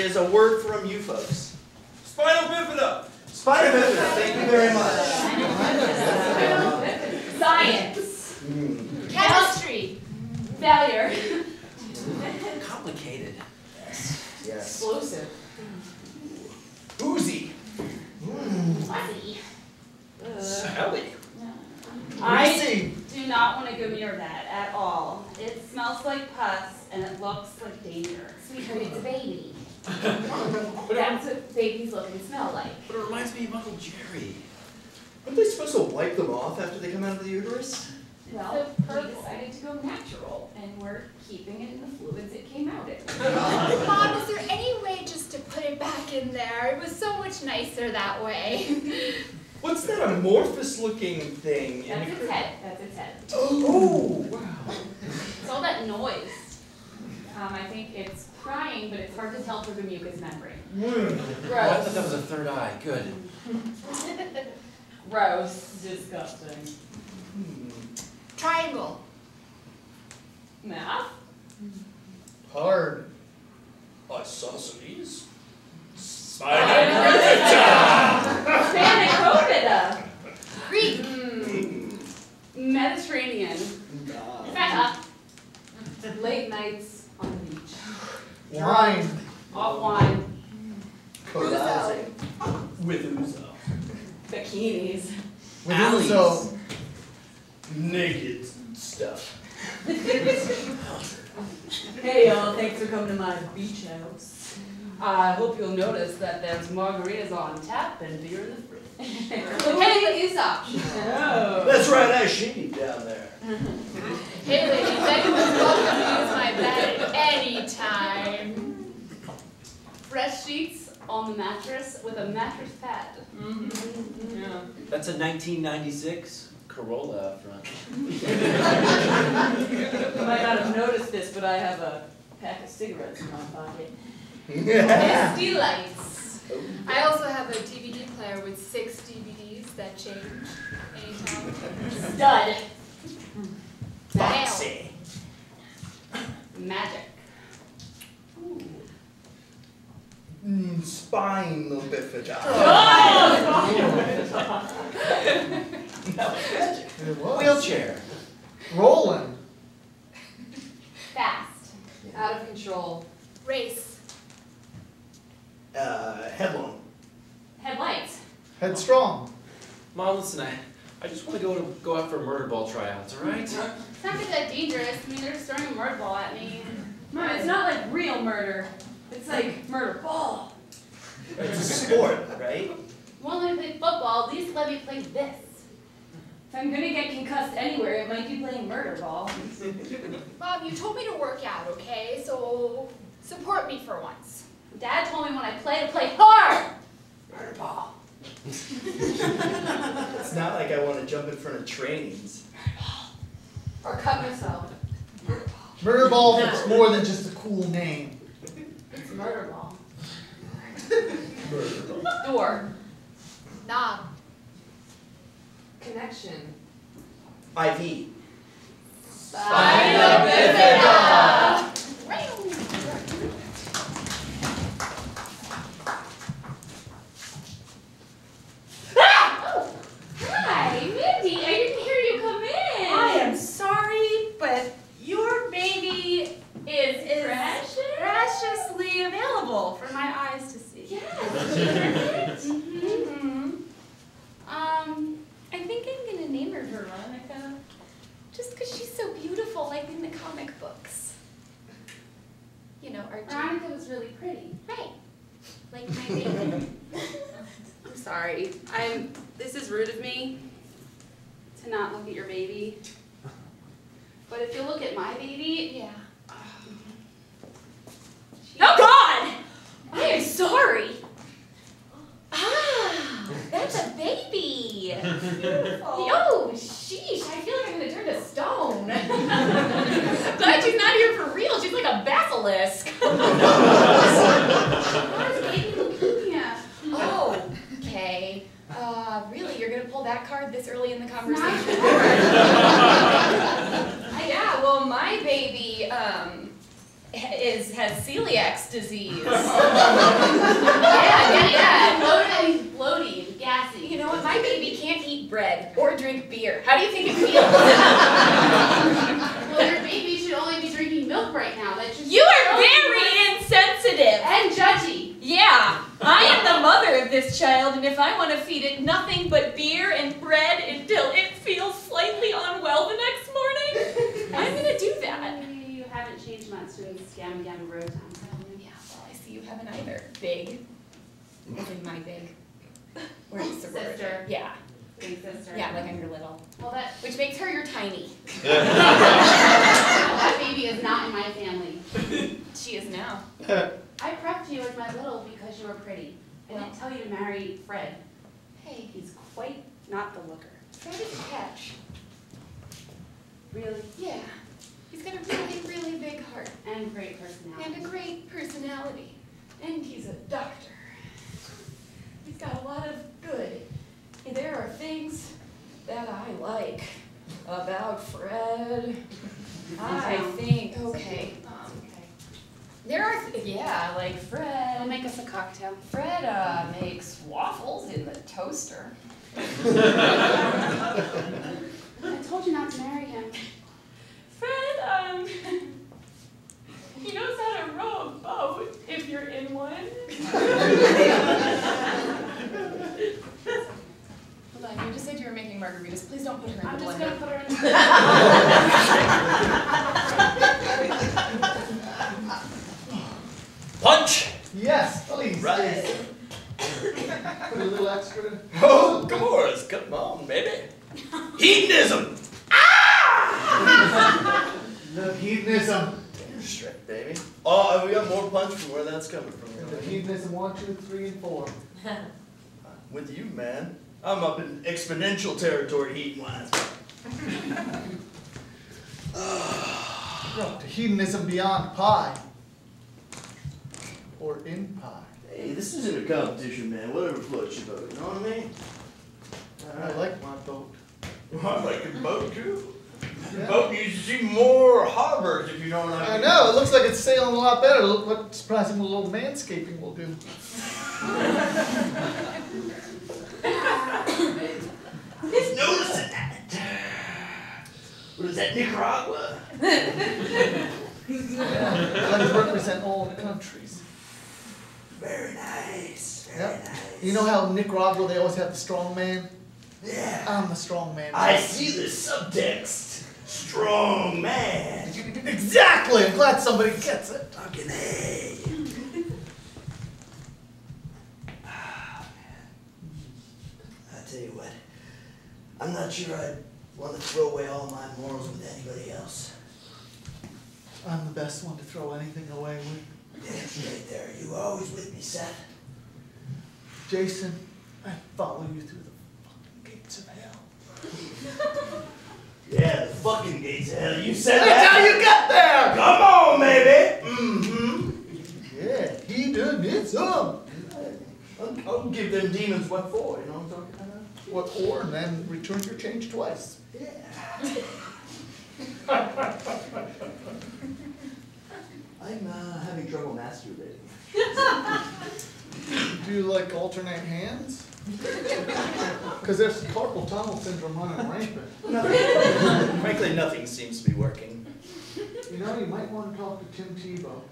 is a word from you folks. Spinal bifida. Spinal bifida, thank you very much. Science. Chemistry. Failure. Complicated. Yes. Explosive. Oozy. Fuzzy. Sally. I do not want to go near that at all. It smells like pus and it looks like danger. Sweetheart, it's a baby. That's what babies look and smell like. But it reminds me of Uncle Jerry. Aren't they supposed to wipe them off after they come out of the uterus? Well, we decided to go natural, and we're keeping it in the fluids it came out in. Mom, is there any way just to put it back in there? It was so much nicer that way. What's that amorphous-looking thing? That's its head. That's its head. Oh, wow. It's all that noise. I think it's crying, but it's hard to tell through the mucous membrane. Oh, I thought that was a third eye. Good. Gross. Disgusting. Triangle. Math? Hard. Isosceles. Spanakopita. Greek. Mediterranean. Feta. Late nights on the beach. Wine. Off wine. Carousing. With Uzo. Bikinis. With Alleys. Uzo. Naked stuff. Hey y'all, thanks for coming to my beach house. I hope you'll notice that there's margaritas on tap and beer in the fridge. Hey, is optional. Oh. That's right, I shady down there. Hey, ladies, anyone's welcome to use my bed at any time. Fresh sheets on the mattress with a mattress pad. Yeah. That's a 1996 Corolla out front. You might not have noticed this, but I have a pack of cigarettes in my pocket. Misty lights. I also have a DVD player with 6 DVDs that change anytime. Stud. Foxy. Magic. Spine bifida. Wheelchair. Rolling. Fast. Out of control. Race. Headlong. Headlights. Headstrong. Mom, listen, I just want to go out for murder ball tryouts, all right? It's not that dangerous. I mean, they're just throwing a murder ball at me. Mom, it's not like real murder. It's like murder ball. It's a sport, right? Well, when I play football, at least let me play this. If I'm gonna get concussed anywhere, it might be playing murder ball. Mom, you told me to work out, okay? So support me for once. Dad told me when I play to play hard. Murder ball. It's not like I want to jump in front of trains. Or cut myself. Murder ball is more than just a cool name. It's murder ball. Murder ball. Door. Knob. Connection. IV. Spinal bifida. Hi, Mindy. I didn't hear you come in. I am sorry, but your baby is precious. preciously available for my eyes to see. Yes. I think I'm gonna name her Veronica, just because she's so beautiful, like in the comic books. You know, Archie. Veronica was really pretty. Right. Like my baby. I'm sorry. This is rude of me to not look at your baby. But if you look at my baby, Yeah. oh God! I am sorry. Ah, that's a baby. Beautiful. Yo, sheesh! I feel like I'm gonna turn to stone. Glad she's not here for real. She's like a basilisk. How's baby leukemia? Oh, okay. Really, you're gonna pull that card this early in the conversation? Yeah, well, my baby has celiac disease. Yeah. He's bloaty and gassy. You know what? My baby can't eat bread or drink beer. How do you think it feels? Well, your baby should only be drinking milk right now. That's just You are very insensitive. and judgy. Yeah, I am the mother of this child, and if I want to feed it nothing but beer and bread until it feels slightly unwell the next morning, I'm gonna do that. You haven't changed much since Gamma Road time. Yeah, well, I see you haven't either. Big. As in my big. Or Sister. Yeah. Big sister. Yeah, like I'm your little. Well, that Which makes her your tiny. that baby is not in my family. She is now. I prepped you as my little because you were pretty. I didn't tell you to marry Fred. Hey, He's quite not the looker. Fred is a catch. Really? Yeah. He's got a really, really big heart. And great personality. And a great personality. And he's a doctor. He's got a lot of good. And there are things that I like about Fred. I think, okay. There are, like Fred. I'll make us a cocktail. Fred makes waffles in the toaster. I told you not to marry him. Fred, he knows how to row a boat if you're in one. Hold on, you just said you were making margaritas. Please don't put her in I'm the just blender. gonna put her in the Punch! Yes, please. Right. Put a little extra. Oh, come on, baby. Hedonism! The hedonism. Damn straight, baby. Oh, we got more punch from where that's coming from. The hedonism 1, 2, 3, and 4. With you, man. I'm up in exponential territory heat-wise. To hedonism beyond pie. Or in pie. Hey, this isn't a competition, man. Whatever floats your boat, you know what I mean? I like my boat. Well, I like your boat, too. Your Yeah. boat needs to see more harbors, if you know what I I mean. know, it looks like it's sailing a lot better. Look what surprising little manscaping will do. Who's noticing that? What is that, Nicaragua? Let's represent all the countries. Very nice. Very Yep. nice. You know how in Nicaragua they always have the strong man? Yeah. I'm the strong man. I see the subtext. Strong man. Exactly! I'm glad somebody gets it. Fucking A. Ah, man. I tell you what. I'm not sure I'd want to throw away all my morals with anybody else. I'm the best one to throw anything away with. That's right there. You always with me, Seth. Jason, I follow you through the fucking gates of hell. Yeah, the fucking gates of hell. You said That's that. how you got there! Come on, baby. Mm-hmm. Yeah, hedonism. I'll give them demons what for, you know what I'm talking about? What for? And then return your change twice. Yeah. I'm having trouble masturbating. Do you like alternate hands? Because there's carpal tunnel syndrome running rampant. Frankly, nothing seems to be working. You know, you might want to talk to Tim Tebow.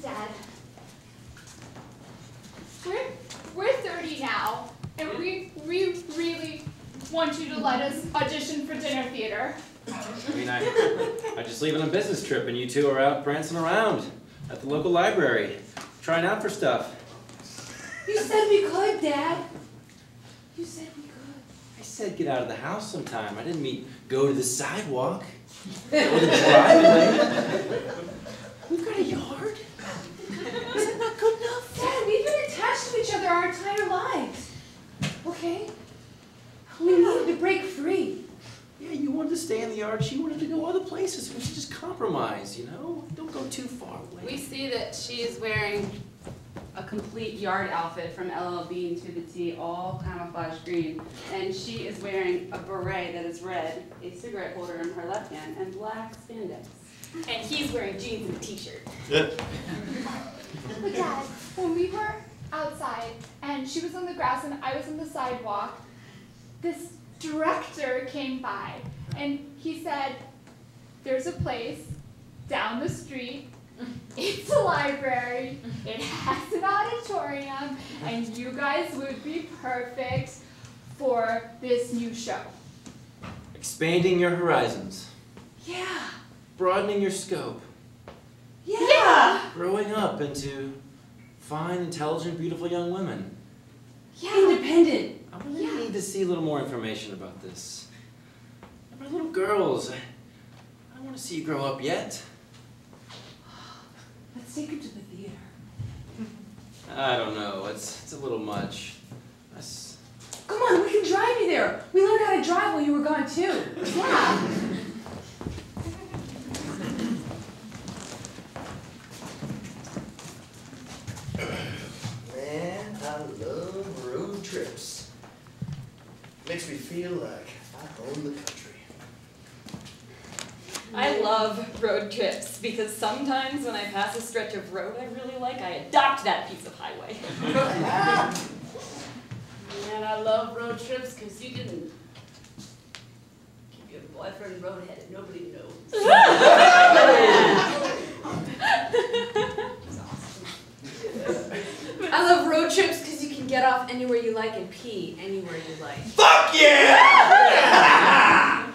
Dad, we're 30 now, and we really want you to let us audition for dinner theater. I mean, I just leave on a business trip and you two are out prancing around at the local library, trying out for stuff. You said we could, Dad. You said we could. I said get out of the house sometime. I didn't mean go to the sidewalk or the driveway. We've got a yard. Is that not good enough? Dad, we've been attached to each other our entire lives. Okay? We needed to break free. Yeah, you wanted to stay in the yard. She wanted to go other places. We should just compromise, you know? Don't go too far away. We see that she's wearing a complete yard outfit from LL Bean to the T, all camouflage green. And she is wearing a beret that is red, a cigarette holder in her left hand, and black spandex. And he's wearing jeans and a t-shirt. Yep. But Dad, when we were outside and she was on the grass and I was on the sidewalk, this director came by and he said, there's a place down the street, it's a library, it has an auditorium, and you guys would be perfect for this new show. Expanding your horizons. Yeah. Broadening your scope. Yeah. Growing up into fine, intelligent, beautiful young women. Yeah. Independent. I really need to see a little more information about this. My little girls, I don't want to see you grow up yet. Let's take her to the theater. I don't know, it's a little much. Come on, we can drive you there. We learned how to drive while you were gone too. Yeah. Man, I love road trips. Makes me feel like I own the country. I love road trips because sometimes when I pass a stretch of road I really like, I adopt that piece of highway. And I love road trips because you can keep your boyfriend roadhead and nobody knows. I love road trips because you can get off anywhere you like and pee anywhere you like. Fuck yeah!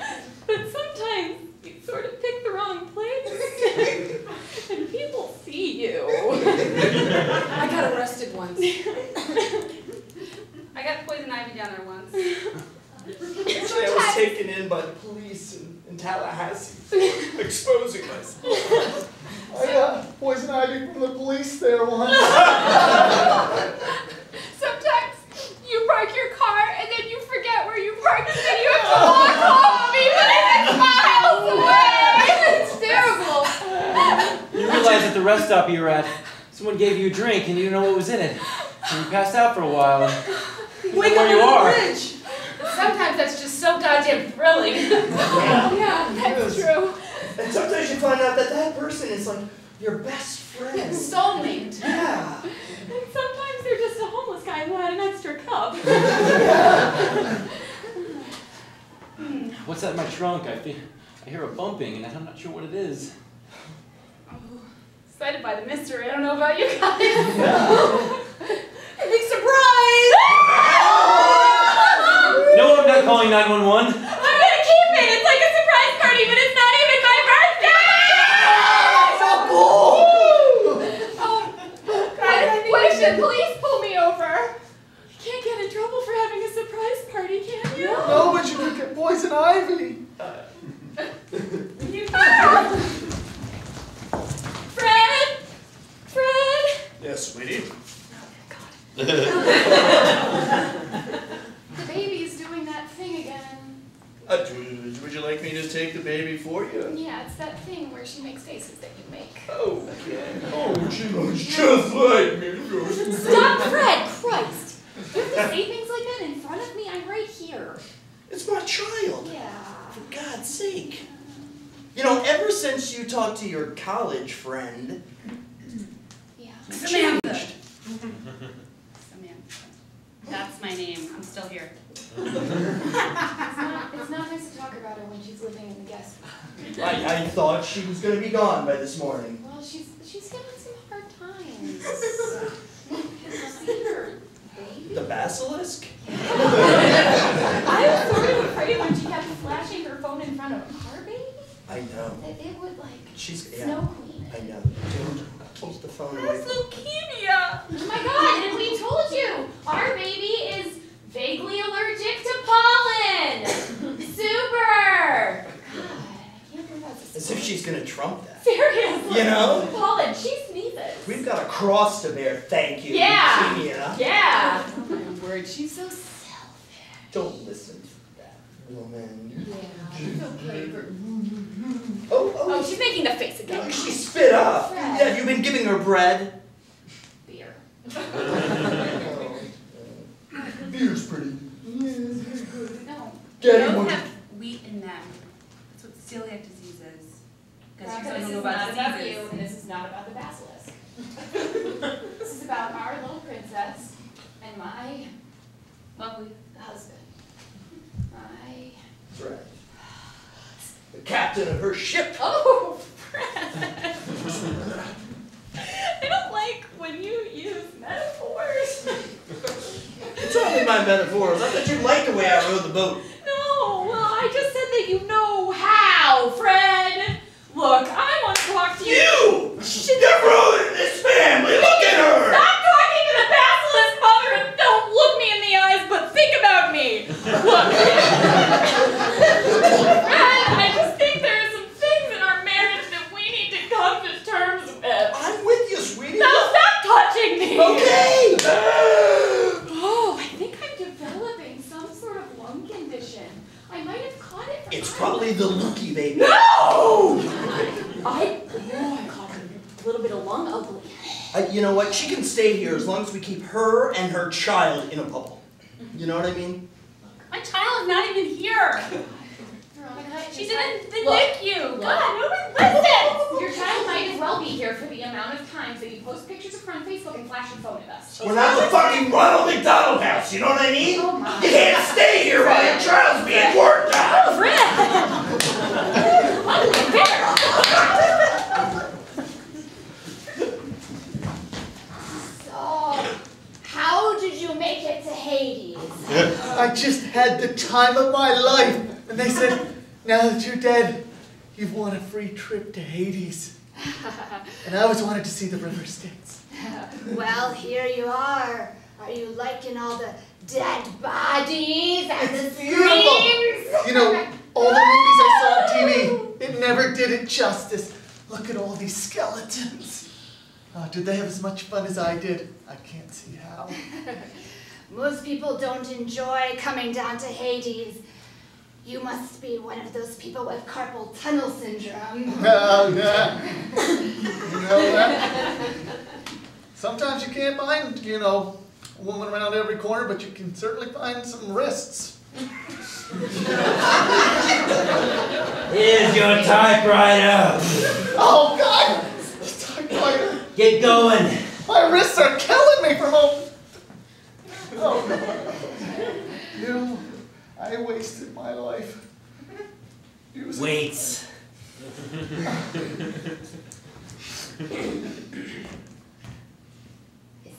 But sometimes you sort of pick the wrong place and people see you. I got arrested once. I got poison ivy down there once. Actually, I was taken in by the police in Tallahassee, exposing myself. I got poison ivy from the police there once. Sometimes you park your car and then you forget where you parked and then you have to walk home even if it's miles away. It's terrible. You realize at the rest stop you were at, someone gave you a drink and you didn't know what was in it. And you passed out for a while. And Wake up where you on are. the bridge. Sometimes that's just so goddamn thrilling. Yeah, that's true. And sometimes you find out that that person is like your best friend. Soulmate. Yeah. And sometimes they're just a homeless guy who had an extra cup. What's that in my trunk? I hear a bumping and I'm not sure what it is. Excited by the mystery. I don't know about you guys. Big surprise! No, I'm not calling 911. I'm gonna keep it. It's like a surprise party, but it's not even my birthday. So cool! Wait, the police pull me over. You can't get in trouble for having a surprise party, can you? No, but you could get poison ivy. Fred? Yes, sweetie. The baby's doing that thing again. Would you like me to take the baby for you? Yeah, it's that thing where she makes faces that you make. Oh, okay. Oh, she looks just like me. Stop, Fred! Christ! You have to say things like that in front of me? I'm right here. It's my child. Yeah. For God's sake. You know, ever since you talked to your college friend, Yeah. Samantha. Samantha. That's my name. I'm still here. It's not nice to talk about her when she's living in the guest room. I thought she was going to be gone by this morning. Well, she's having some hard times. See her, baby. The basilisk? I was sort of afraid when she kept flashing her phone in front of our baby I know. that it would, like, She's, snow queen. I know. Don't keep the phone away Has from leukemia. Oh my god, and we told you! Our baby is vaguely allergic to pollen! Super! God, I can't believe that's a as if she's going to trump that. Seriously! You know? Pollen, she sneezes. We've got a cross to bear, thank you. Yeah. Leukemia. Yeah! Oh my word, she's so selfish. Don't listen to that woman. Yeah, it's okay for... Oh, Oh, she's making the face again. She spit up. Fred. Have you been giving her bread? Beer. Beer's pretty. No. Daddy, Those what- have wheat in them. That's what celiac disease is. Because you This don't is know not about about diseases. you, and this is not about the basilisk. This is about our little princess and my Lovely. husband. That's right. The captain of her ship. Oh, Fred! I don't like when you use metaphors. It's only my metaphors. I thought you liked the way I rode the boat. No, well, I just said that you know how, Fred. Look, I want to talk to you. You're ruining this family. Look at her. Stop talking to the basilisk, mother, and don't look me in the eyes, but think about me. Look. Fred, I just think there are some things in our marriage that we need to come to terms with. I'm with you, sweetie. No, stop touching me. Okay. Oh, I think I'm developing some sort of lung condition. I might have caught it from It's probably the lookie, baby. No! I caught a little bit of lung ugly. You know what? She can stay here as long as we keep her and her child in a bubble. You know what I mean? My child is not even here. Veronica, She's your in the Look, NICU. look. God, nobody listens. Your child might as well be here for the amount of times that you post pictures of her on Facebook and flash your phone at us. We're not the fucking Ronald McDonald house, you know what I mean? Oh my. You can't stay here while your child's being worked on. So, how did you make it to Hades? I just had the time of my life. And they said, now that you're dead, you've won a free trip to Hades. And I always wanted to see the river Styx. Well, here you are. Are you liking all the dead bodies and It's the beautiful. screams? You know, all the movies I saw on TV, it never did it justice. Look at all these skeletons. Oh, did they have as much fun as I did? I can't see how. Most people don't enjoy coming down to Hades. You must be one of those people with carpal tunnel syndrome. Oh, yeah. You know that? Sometimes you can't find, you know, a woman around every corner, but you can certainly find some wrists. Here's your typewriter. Oh, God! Typewriter. Get going. My wrists are killing me from all... Oh, God. You know, I wasted my life. Weights.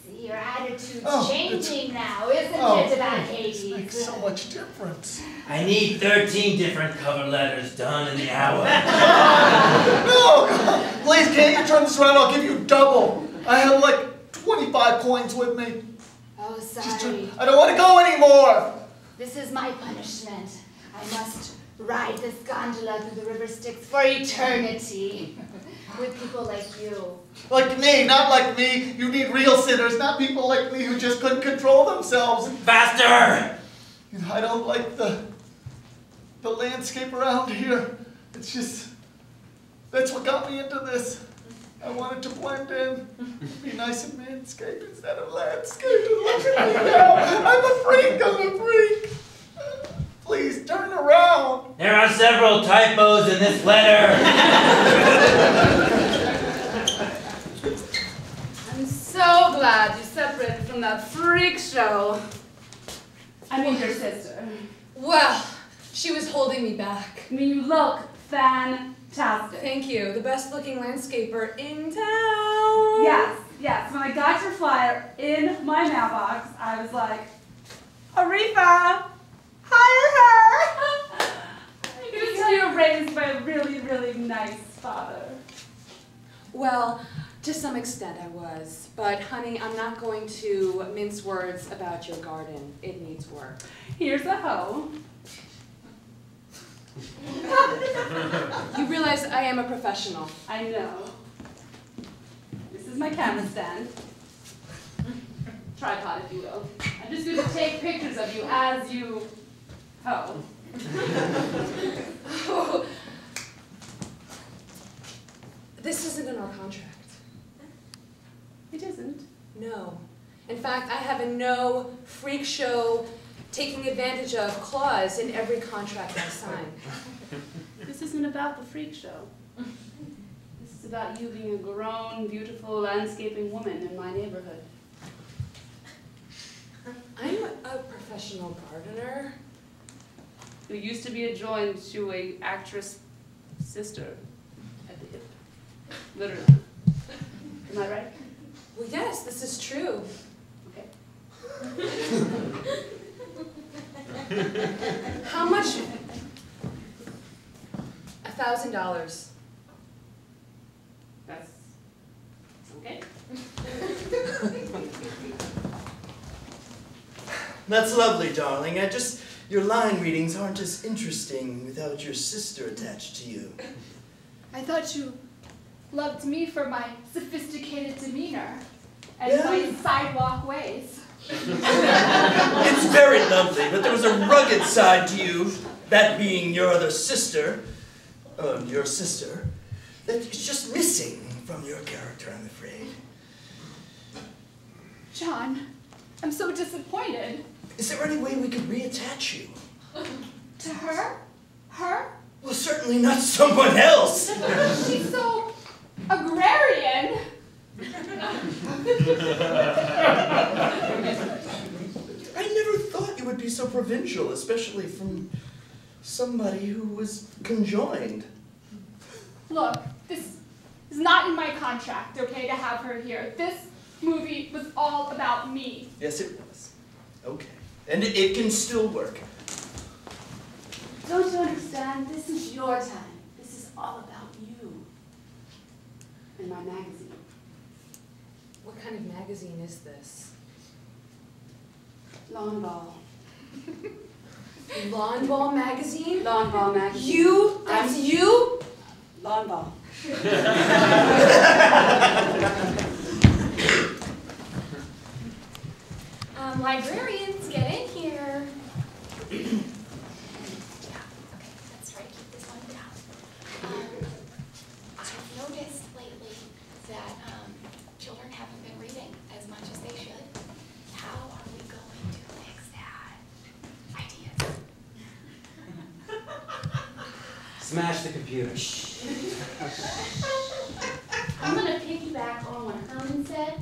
See, your attitude's Oh, changing now, isn't Oh, it, about it Hades? makes so much difference. I need 13 different cover letters done in the hour. No! God. Please, can't you turn this around? I'll give you double. I have like 25 coins with me. Oh, Just sorry. I don't want to go anymore. This is my punishment. I must ride this gondola through the river Styx for eternity. With people like you. Like me, not like me. You need real sinners, not people like me who just couldn't control themselves. Faster! You know, I don't like the landscape around here. It's just, that's what got me into this. I wanted to blend in, be nice and manscape instead of landscape. Look at me now. I'm a freak. Please turn around. There are several typos in this letter. I'm so glad you separated from that freak show. I mean your sister. Well, she was holding me back. I mean, you look fantastic. Thank you. The best looking landscaper in town. Yes. When I got your flyer in my mailbox, I was like, Aretha, hire her. You can tell you were raised by a really, really nice father. Well, to some extent I was. But honey, I'm not going to mince words about your garden. It needs work. Here's a hoe. You realize I am a professional. I know. This is my camera stand. Tripod, if you will. I'm just going to take pictures of you as you hoe. Oh. This isn't in our contract. It isn't. No. have a no freak show taking advantage of clause in every contract I sign. This isn't about the freak show. This is about you being a grown, beautiful, landscaping woman in my neighborhood. I'm a professional gardener. Who used to be adjoined to a actress sister at the hip. Literally. Am I right? Well, yes, this is true. Okay. How much? $1,000. That's okay. That's lovely, darling. Your line readings aren't as interesting without your sister attached to you. I thought you loved me for my sophisticated demeanor and Yeah. my sidewalk ways. It's very lovely, but there was a rugged side to you, that being your other sister, that is just missing from your character, I'm afraid. John, I'm so disappointed. Is there any way we could reattach you? To her? Her? Well, certainly not someone else. She's so agrarian. I never thought you would be so provincial, especially from somebody who was conjoined. Look, this is not in my contract, okay, to have her here. This movie was all about me. Yes, it was. Okay. And it can still work. Don't you understand? This is your time. This is all about you. And my magazine. What kind of magazine is this? Lawn Ball. Lawn Ball magazine? Lawn Ball magazine. You? That's you? Lawn Ball. Librarians, get in here. Yeah, okay, that's right, keep this one down. I've noticed lately that children haven't been reading as much as they should. How are we going to fix that? Ideas. Smash the computer. I'm going to piggyback on what Herman said,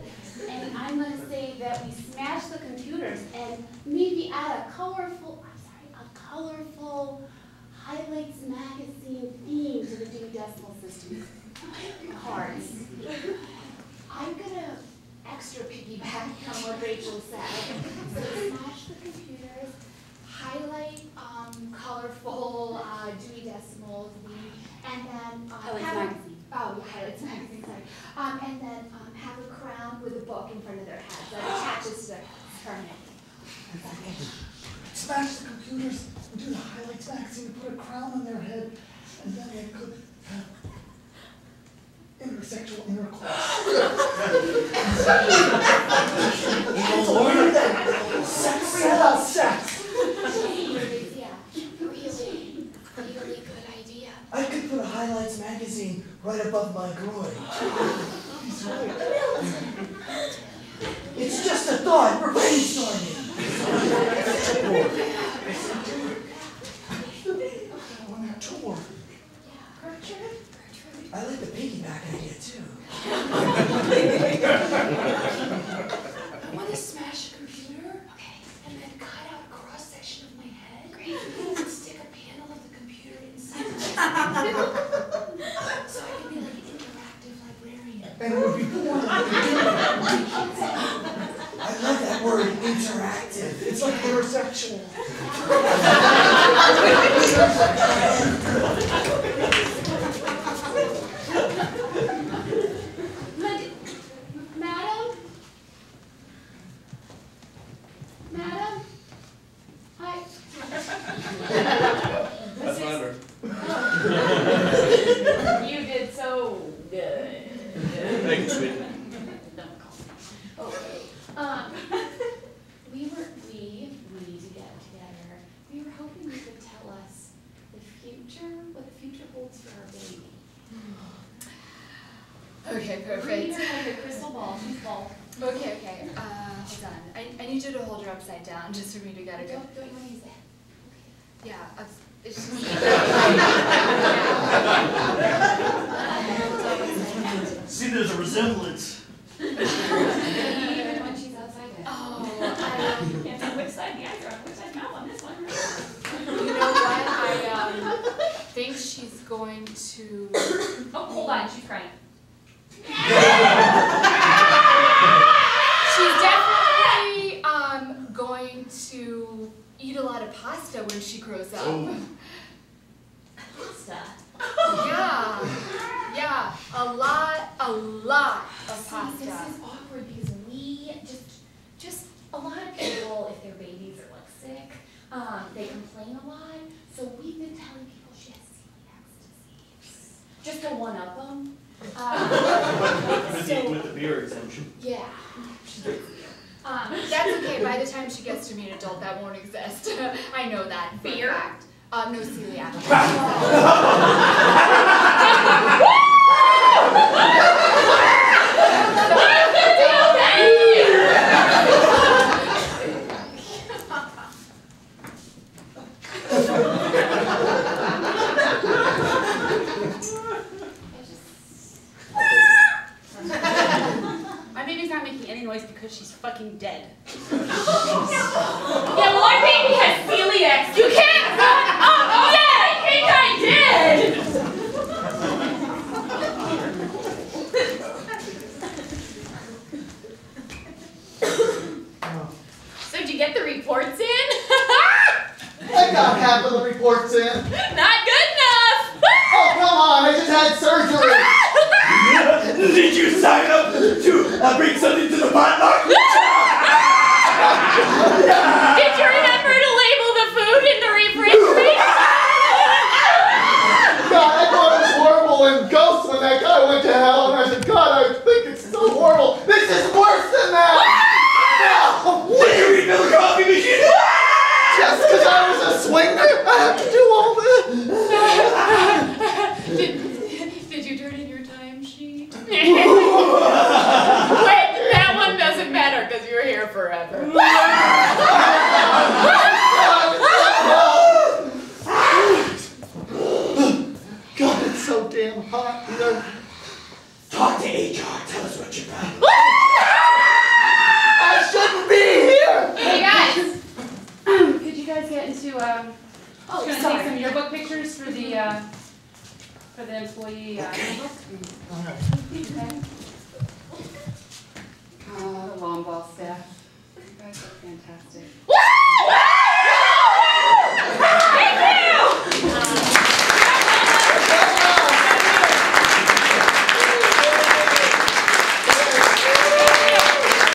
and I'm going to say that we smash the computers and maybe add a colorful highlights magazine theme to the Dewey Decimal System cards. I'm going to extra piggyback on what Rachel said. So smash the computers, highlight colorful Dewey Decimal theme, and then Highlights have magazine. Highlights magazine, sorry. And then have a crown with a book in front of their head that attaches to her neck. Smash the computers and do the highlights magazine and put a crown on their head, and then they could have intersexual intercourse. Sex, about sex. Yeah, really good idea. I could put a highlights magazine right above my groin. He's right. It's just a thought. We're brainstorming. On that tour. Gertrude? I like the piggyback idea too. I want to smash a computer, okay, and then cut out a cross section of my head. Great. And stick a panel of the computer inside my head. So I can be like an interactive librarian. And it would be boring. I love that word, interactive. It's like intersexual. Madam? Hi. That's better. You did so good. Thanks, sweetie. Don't call me. Okay. We need to get together. We were hoping you could tell us what the future holds for our baby. Okay, Read her like a crystal ball. She's bald. Okay, hold on. I need you to hold her upside down just for me to get a good... Don't you want to use that? Yeah, it's just... See, there's a resemblance. Even when she's outside there. Oh, Can't tell which side the eyes are on, which side no on this one. you know what? I think she's going to... Oh, hold on, she's crying. She's definitely going to eat a lot of pasta when she grows up. Pasta. Yeah, a lot of pasta. See, this is awkward because we just a lot of people, if their babies are like sick, they complain a lot. So we've been telling people she has celiac disease. Just to one up them. With the beer exemption. Yeah. That's okay. By the time she gets to be an adult, that won't exist. I know that for a Beer? fact. No celiac. My baby's not making any noise because she's fucking dead. Yeah, well, our baby has celiac. You can't run up dead! I think I did! So, did you get the reports in? I got half of the reports in. Not good enough! Oh, come on, I just had surgery. Did you sign up to bring something to the potluck? Did you remember to label the food in the refrigerator? God, I thought it was horrible and ghosts when that guy went to hell, and I said, God, I think it's so horrible. This is worse than that. No. Did you refill the coffee machine? Just because I was a swinger, I have to do all this. Did you turn in your timesheet? Wait, that one doesn't matter because you're here forever. God, it's so damn hot here. Talk to HR. Tell us what you found. I shouldn't be here. Hey guys, could you guys get into Oh, take sorry. some yearbook pictures for the employee handbook? All right. Okay.